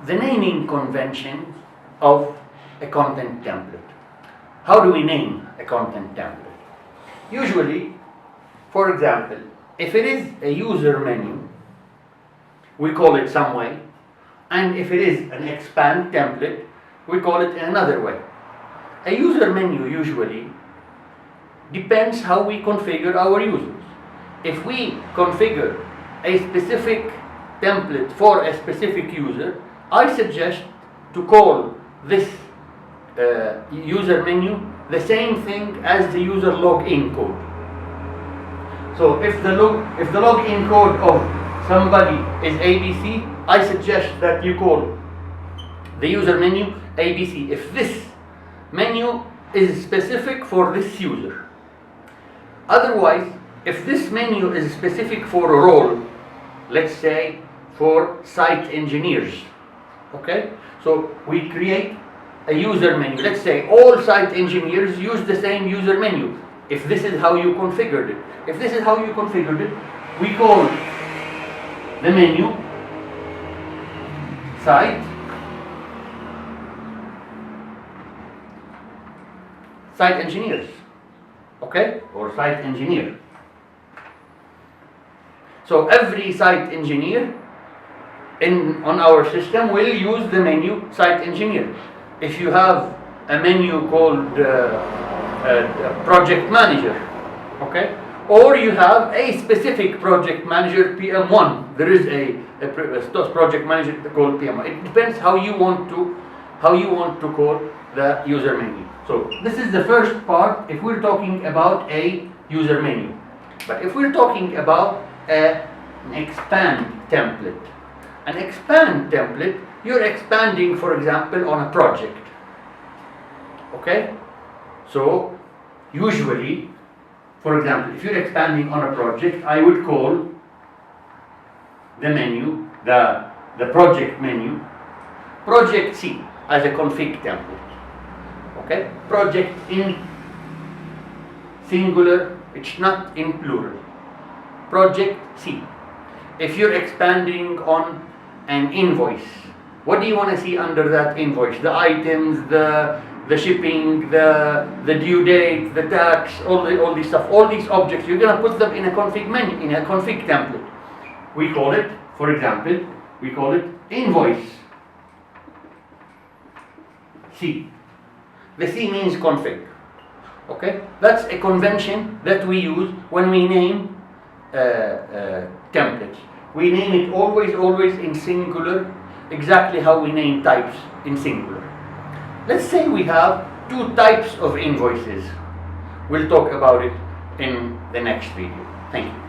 the naming convention of a content template. How do we name a content template? Usually, for example, if it is a user menu, we call it some way, and if it is an expand template, we call it another way. A user menu usually depends how we configure our users. If we configure a specific template for a specific user, I suggest to call this user menu the same thing as the user login code. So if the login code of somebody is ABC, I suggest that you call the user menu ABC if this menu is specific for this user. Otherwise, if this menu is specific for a role, let's say for site engineers, okay? So we create a user menu. Let's say all site engineers use the same user menu. If this is how you configured it. If this is how you configured it, we call the menu site engineers, okay? Or site engineer. So every site engineer on our system will use the menu site engineer. If you have a menu called project manager, okay, or you have a specific project manager PM1, there is a project manager called PM1. It depends how you want to call the user menu. So this is the first part if we're talking about a user menu. But if we're talking about an expand template, an expand template, you're expanding, for example, on a project. Okay? So usually, for example, if you're expanding on a project, I would call the menu, the project menu, project C as a config template. Okay? Project in singular, it's not in plural. Project C. If you're expanding on an invoice, what do you want to see under that invoice? The items, the shipping, the due date, the tax, all this stuff, all these objects, you're going to put them in a config menu, in a config template. We call it, for example, we call it invoice C. The C means config. Okay? That's a convention that we use when we name templates. We name it always in singular, exactly how we name types in singular. Let's say we have two types of invoices. We'll talk about it in the next video. Thank you.